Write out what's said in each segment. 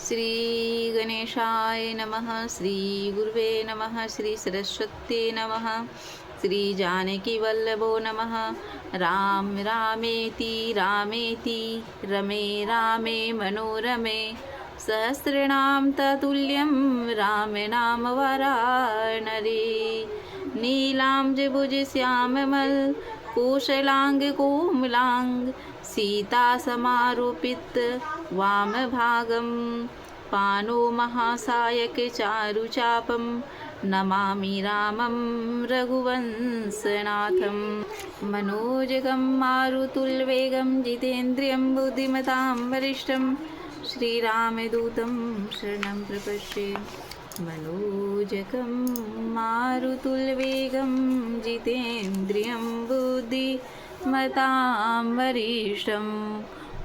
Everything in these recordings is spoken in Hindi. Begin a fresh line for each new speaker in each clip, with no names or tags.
श्री गणेशाय नमः। श्री गुरुवे नमः। श्री सरस्वत्यै नमः। श्री जानकी वल्लभो नमः। राम रामेति रामेति रमे रामे मनोरमे सहस्रनाम ततुल्यं राम नाम वरानरे। नीलाम्बुज श्यामल कौशलांग कोमलांग सीता समारोपित वाम भागम पानो महासायक चारुचापम नमामि रामं रघुवंशनाथं। मनोजगं मारुतुल्यवेगं जितेन्द्रियं बुद्धिमतां वरिष्ठं श्रीरामदूतं शरणं प्रपश्ये। मनोजगं मारुतुल्यवेगं जितेन्द्रियं बुद्धिमतां वरिष्ठं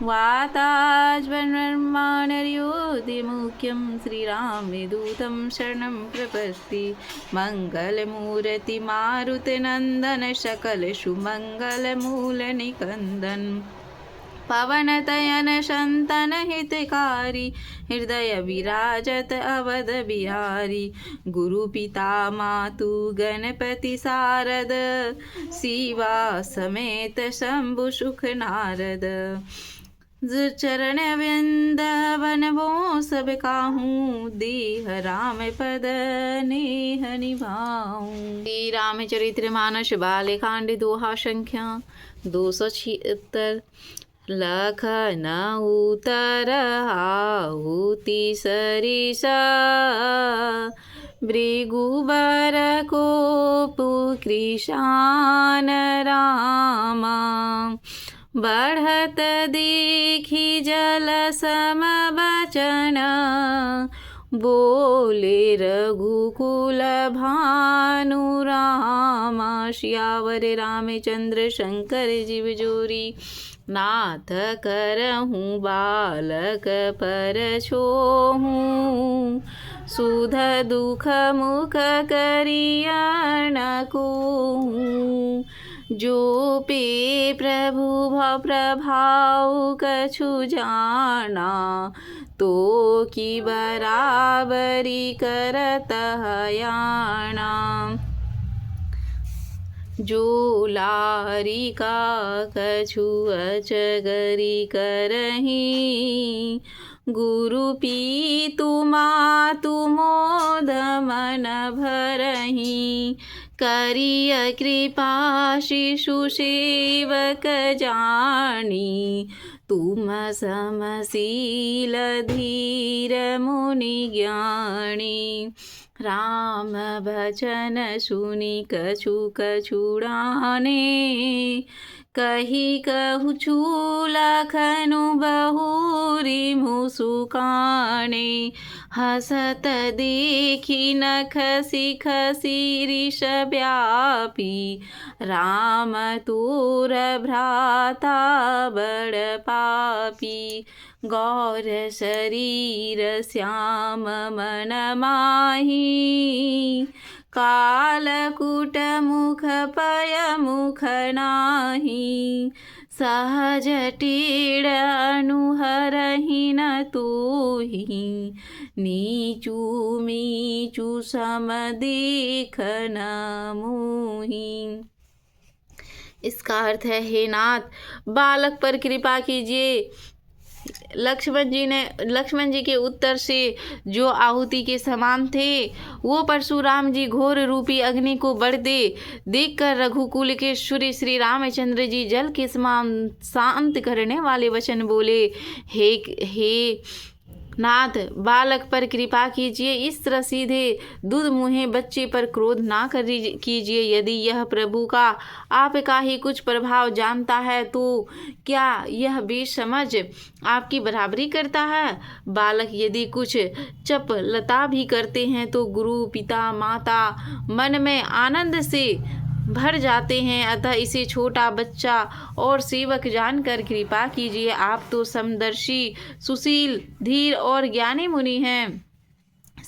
वाताज्वन्मानर्योदिमुख्यं श्रीरामदूतं शरणं प्रपत्ति। मङ्गलमूर्ति मारुतनन्दन सकल सुमङ्गलमूलनिकन्दन पवनतयन शन्तन हितकारी हृदय विराजत अवध बिहारी। गुरु पिता मातु गणपति सारद शिवा समेत शंभु सुख नारद। चरण वृंदावन सब काहूँ देह राम पद नेह निभाऊं। श्री रामचरित्र मानस बालकांड दोहा संख्या 276। लखन उतर आहुति सरिसा भृगुबर कोपु कृशान रामा। बढ़त देखी जल सम बचन बोले रघुकुल भानु रामा। श्यावर रामचंद्र शंकर जीव जोरी नाथ करहूँ बालक पर छोहूँ। सुध दुख मुख करियन को जो पे प्रभु प्रभाव कछु जाना तो की बराबरी करत हयाना। जो लारी का कछु अचगरी करही गुरु पीतु मातु मोद मन भरही। करिय कृपा शिशु सेवक जानी तुम समशील धीर मुनि ज्ञानी। राम भजन सुनि कछु कछुड़ाने कही कहु लखनु बहुरी मुसुकाने। हसत देखी नख सिख शिरीष व्यापी राम तोर भ्राता बड़ पापी। गौर शरीर श्याम मन माही कालकूट मुख पय मुख नाही। सहज टीड़ अनुहरहि न तोहि नीचू मीचू सम देख न मोहि। इसका अर्थ है, हे नाथ बालक पर कृपा कीजिए। लक्ष्मण जी के उत्तर से जो आहुति के समान थे वो परशुराम जी घोर रूपी अग्नि को बढ़ते देखकर रघुकुल के सूर्य श्री रामचंद्र जी जल के समान शांत करने वाले वचन बोले। हे नाथ बालक पर कृपा कीजिए। इस तरह सीधे दूध मुहे बच्चे पर क्रोध ना कीजिए। यदि यह प्रभु का आपका ही कुछ प्रभाव जानता है तो क्या यह बेसमझ आपकी बराबरी करता है। बालक यदि कुछ चपलता भी करते हैं तो गुरु पिता माता मन में आनंद से भर जाते हैं। अतः इसे छोटा बच्चा और सेवक जानकर कृपा कीजिए। आप तो समदर्शी सुशील धीर और ज्ञानी मुनि हैं।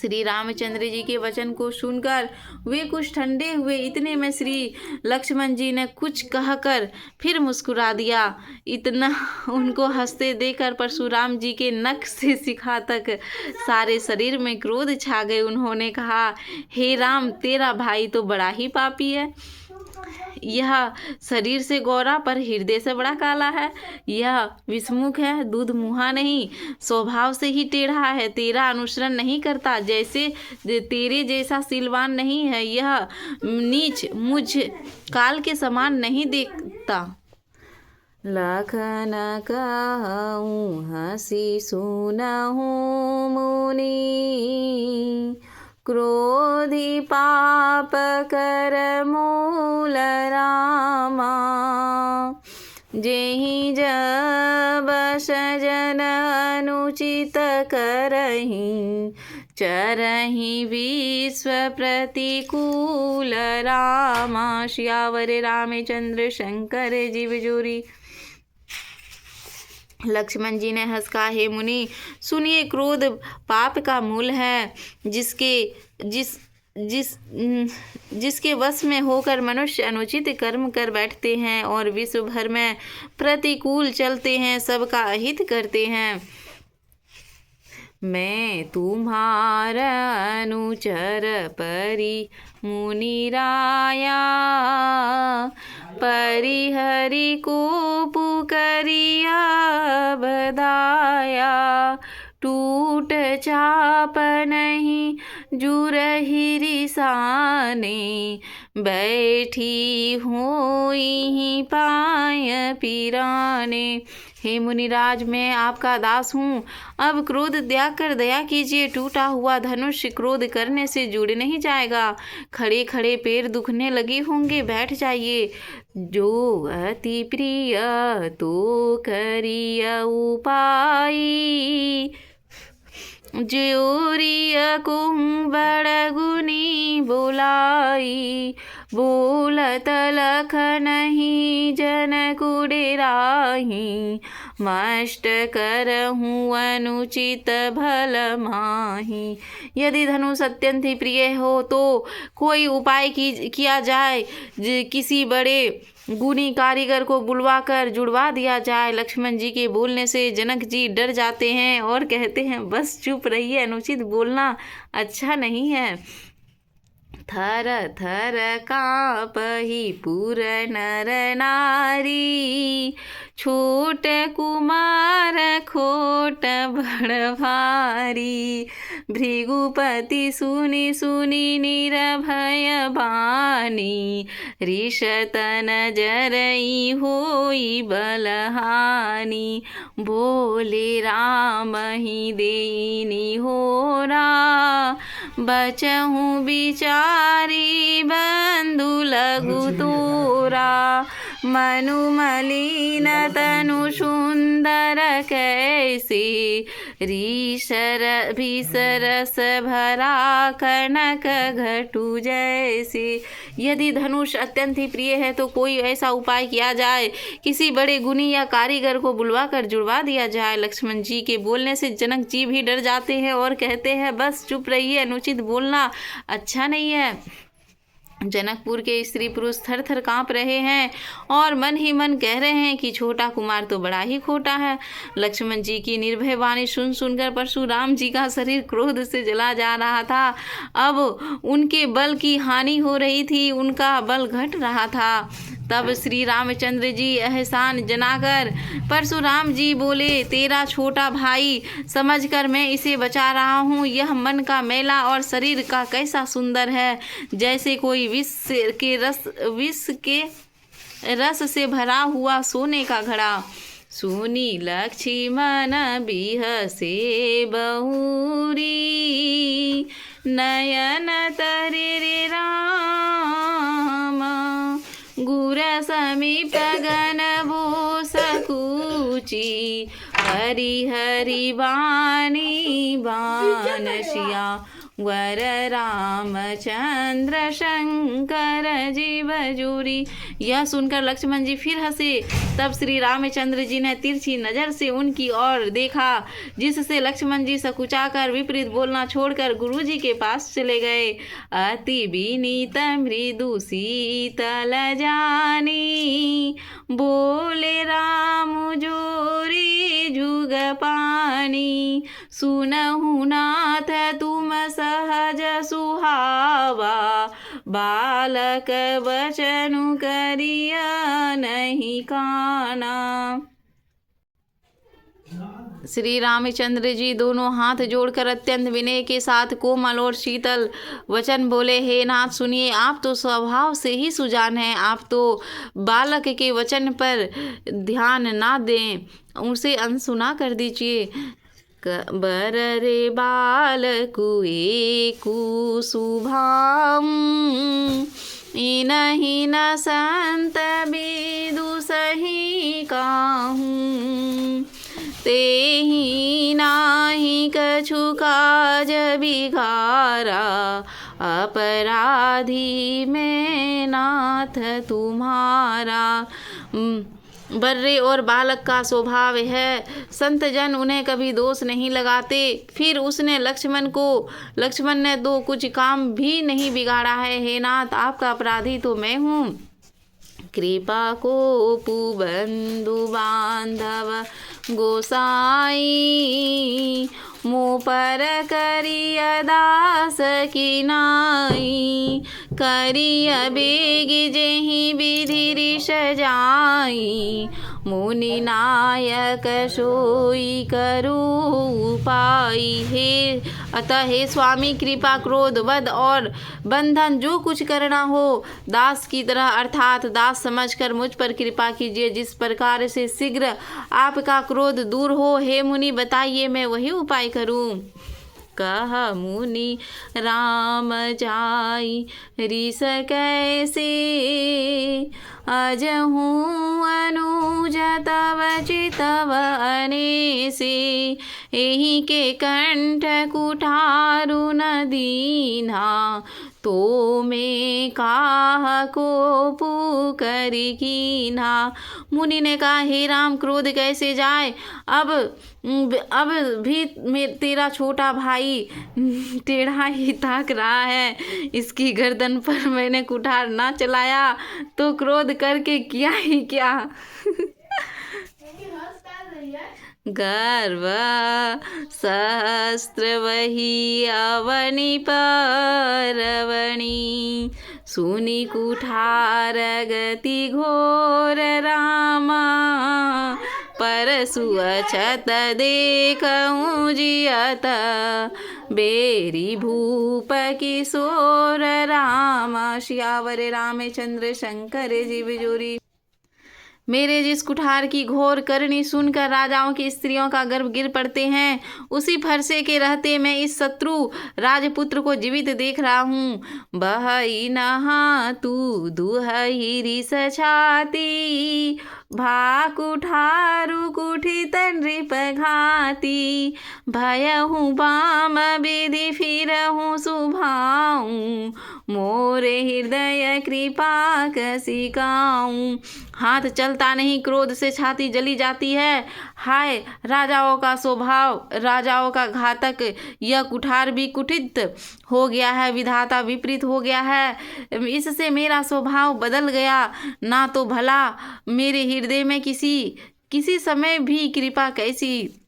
श्री रामचंद्र जी के वचन को सुनकर वे कुछ ठंडे हुए। इतने में श्री लक्ष्मण जी ने कुछ कहकर फिर मुस्कुरा दिया। इतना उनको हंसते देखकर परशुराम जी के नख से शिखा तक सारे शरीर में क्रोध छा गए। उन्होंने कहा, हे राम, तेरा भाई तो बड़ा ही पापी है। यह शरीर से गोरा पर हृदय से बड़ा काला है। यह विषमुख है, दूध मुहा नहीं, स्वभाव से ही टेढ़ा है, तेरा अनुसरण नहीं करता, जैसे तेरे जैसा सीलवान नहीं है। यह नीच मुझ काल के समान नहीं देखता। लखन कहूँ हंसी सुनहु मुनि, क्रोधी पाप कर मूल रामा। जेहि जब सजन अनुचित करहि, चरहि विश्व प्रतिकूल रामा। श्यावर रामचंद्र शंकर जीव जोरी। लक्ष्मण जी ने हंस कहा, हे मुनि, सुनिए, क्रोध पाप का मूल है। जिसके वश में होकर मनुष्य अनुचित कर्म कर बैठते हैं और विश्व भर में प्रतिकूल चलते हैं, सबका अहित करते हैं। मैं तुम्हारा अनुचर परि मुनिराया, परिहरि को पुकरिया बदाया। टूट चाप नहीं जुरहि रिसाने, बैठी होई पाय पिराने। हे मुनिराज, मैं आपका दास हूँ, अब क्रोध त्याग कर दया कीजिए। टूटा हुआ धनुष क्रोध करने से जुड़ नहीं जाएगा। खड़े खड़े पैर दुखने लगे होंगे, बैठ जाइए। जो अति प्रिय तो करिय उपाय, ज्योरिय को बड़ गुनी बोलाई। बोलत लख नहीं जन कुडेराही, मष्ट करहूँ अनुचित भल माही। यदि धनुष अत्यंत ही प्रिय हो तो कोई उपाय किया जाए, किसी बड़े गुणी कारीगर को बुलवा कर जुड़वा दिया जाए। लक्ष्मण जी के बोलने से जनक जी डर जाते हैं और कहते हैं, बस चुप रहिए, अनुचित बोलना अच्छा नहीं है। थर थर काँपहि पुर नर नारी, छोट कुमार खोट बड़ भारी। भृगुपति सुनि सुनि निरभय बानी, रिषतन जरई होई बलहानी। बोले राम ही देनी होरा, बचहु बिचारी बंधु लघु तोरा। मनु मलिन तनु सुंदर कैसे, भीसरस भरा कनक घटु जैसे। यदि धनुष अत्यंत ही प्रिय है तो कोई ऐसा उपाय किया जाए, किसी बड़े गुणी या कारीगर को बुलवा कर जुड़वा दिया जाए। लक्ष्मण जी के बोलने से जनक जी भी डर जाते हैं और कहते हैं, बस चुप रहिए, अनुचित बोलना अच्छा नहीं है। जनकपुर के स्त्री पुरुष थर थर काँप रहे हैं और मन ही मन कह रहे हैं कि छोटा कुमार तो बड़ा ही खोटा है। लक्ष्मण जी की निर्भय वाणी सुन सुनकर परशुराम जी का शरीर क्रोध से जला जा रहा था। अब उनके बल की हानि हो रही थी, उनका बल घट रहा था। तब श्री रामचंद्र जी एहसान जनाकर परशुराम जी बोले, तेरा छोटा भाई समझकर मैं इसे बचा रहा हूँ। यह मन का मेला और शरीर का कैसा सुंदर है, जैसे कोई विष के रस से भरा हुआ सोने का घड़ा। सुनी लक्ष्मण बिहसे बहुरी, नयन तरे रे राम। गुर समीप गगन वो सकूची, हरि हरि बानी बानसिया। वर रामचंद्र शंकर जीव जुरी। यह सुनकर लक्ष्मण जी फिर हंसे। तब श्री रामचंद्र जी ने तिरछी नजर से उनकी ओर देखा, जिससे लक्ष्मण जी सकुचाकर विपरीत बोलना छोड़कर गुरुजी के पास चले गए। अति विनीत मृदु शीतल जानी, बोले राम जोरी जुग पानी। सुनहु नाथ तुम सहज सुहावा, बालक बचनु करिया नहीं काना। श्री रामचंद्र जी दोनों हाथ जोड़कर अत्यंत विनय के साथ कोमल और शीतल वचन बोले, हे नाथ सुनिए, आप तो स्वभाव से ही सुजान हैं, आप तो बालक के वचन पर ध्यान ना दें, उसे अनसुना कर दीजिए। बर रे बालकु एकु शुभाम, इनहि न संत विदु सही काहूँ। तेहि नाही कछु काज बिगारा, अपराधी में नाथ तुम्हारा। बर्रे और बालक का स्वभाव है, संत जन उन्हें कभी दोष नहीं लगाते। फिर उसने लक्ष्मण ने तो कुछ काम भी नहीं बिगाड़ा है। हे नाथ, आपका अपराधी तो मैं हूँ। कृपा को बंधु बांधव गोसाई, मुँह पर करिय दास की नाई। करिय बेग जेहि विधि ऋष जाई, मुनि नायक सोई करू उपाई। हे स्वामी, कृपा क्रोध वध और बंधन जो कुछ करना हो, दास की तरह अर्थात दास समझकर मुझ पर कृपा कीजिए, जिस प्रकार से शीघ्र आपका क्रोध दूर हो। हे मुनि, बताइए, मैं वही उपाय करूं। कह मुनि राम जाई ऋष कैसे, अजहूँ अनुज तव चितव अनेसे। एहि के कंठ कुठारु न दीन्हा, तो मैं काह को पुकरि कीन्हा। मुनि ने कहा, हे राम, क्रोध कैसे जाए। अब भी तेरा छोटा भाई टेढ़ा ही ताक रहा है। इसकी गर्दन पर मैंने कुठार ना चलाया तो क्रोध करके किया ही क्या। गर्व सहस्त्र वही अवनि परवणी, सुनि कुठार गति घोर रामा। परसु अछत देखऊँ जियत, बेरी भूप किशोर रामा। श्यावर रामचंद्र शंकर जीव जोरी। मेरे जिस कुठार की घोर करनी सुनकर राजाओं की स्त्रियों का गर्भ गिर पड़ते हैं, उसी फरसे के रहते मैं इस शत्रु राजपुत्र को जीवित देख रहा हूँ। बहई नहा तू दुहई रिस छाती, भा कुठारु कुठित नृप घाती। भयहूँ बाम विधि फिरहूँ सुभाऊँ, मोरे हृदय कृपा कसिकाऊँ। हाथ चलता नहीं, क्रोध से छाती जली जाती है। हाय, राजाओं का स्वभाव, राजाओं का घातक यह कुठार भी कुठित हो गया है, विधाता विपरीत हो गया है। इससे मेरा स्वभाव बदल गया। ना तो भला मेरे हृदय में किसी समय भी कृपा कैसी।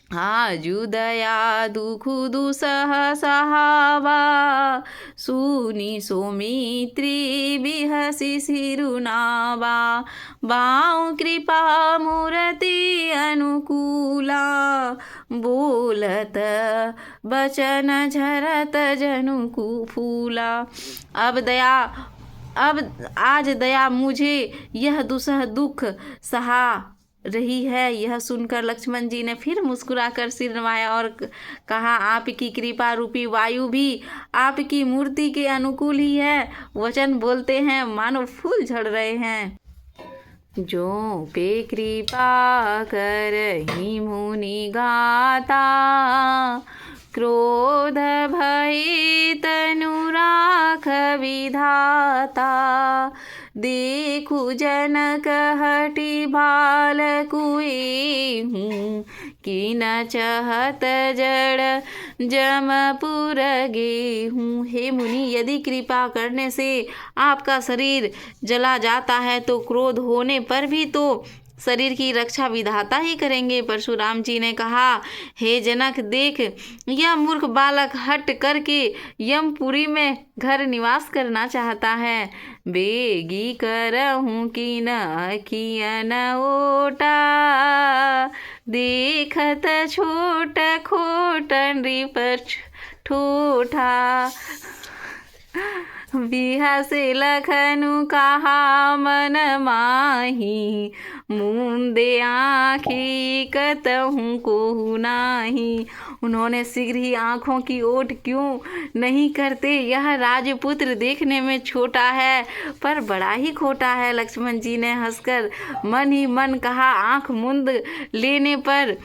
आजु दया दुख दुसह सहावा, सुनी सौमित्री बिहसी सिरुनावा। बाऊ कृपा मूर्ति अनुकूला, बोलत बचन झरत जनु फूला। अब आज दया मुझे यह दुसह दुख सहा रही है। यह सुनकर लक्ष्मण जी ने फिर मुस्कुराकर सिर नवाया और कहा, आपकी कृपा रूपी वायु भी आपकी मूर्ति के अनुकूल ही है। वचन बोलते हैं मानो फूल झड़ रहे हैं। जो पे कृपा करहि मुनि गाता, क्रोध भय तनु राख विधाता। देखु जनक हटि भाल कुएहूँ, कि न चाहत जड़ जमपुर गेहूँ। हे मुनि, यदि कृपा करने से आपका शरीर जला जाता है तो क्रोध होने पर भी तो शरीर की रक्षा विधाता ही करेंगे। परशुराम जी ने कहा, हे जनक, देख, यह मूर्ख बालक हट करके यमपुरी में घर निवास करना चाहता है। बेगी करहूँ कि न अखियन ओटा, देखत छोट खोट नृप ठोठा। बिहसे लखनु कहा मन माही, मुंदे आँखी कतहूँ कोहू नाही। उन्होंने शीघ्र ही आँखों की ओट क्यों नहीं करते, यह राजपुत्र देखने में छोटा है पर बड़ा ही खोटा है। लक्ष्मण जी ने हंसकर मन ही मन कहा, आँख मूंद लेने पर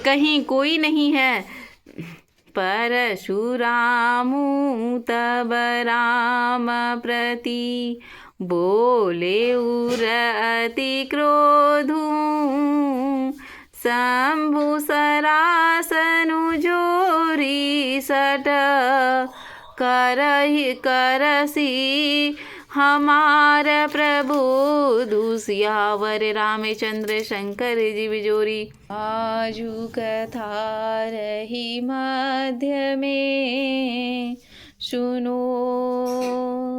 कहीं कोई नहीं है। परशुरामु तब राम प्रति, बोले उर अति क्रोधु। शंभु सरासनु जोरी सट, करसी हमार प्रबोधु। सियावर रामचंद्र शंकर जी बिजोरी। आजू कथा रही मध्य में, सुनो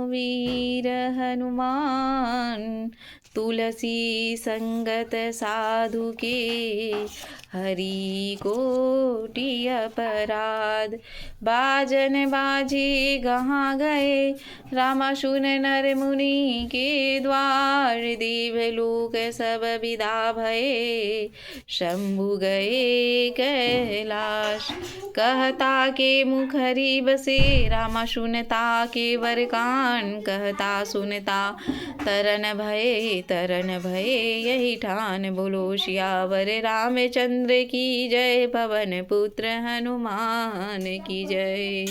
वीर हनुमान। तुलसी संगत साधु के, हरि कोटि अपराध। बाजन बाजे गहाँ गए, रामा सुन नर मुनि के द्वार। देवलोक सब विदा भये, शंभु गए कैलाश। कहता के मुख हरि बसे, रामा सुनता के वर कान। कहता सुनता तरन भये, यही ठान। बोलो सियावर रामचंद्र की जय, पवन पुत्र हनुमान की जय।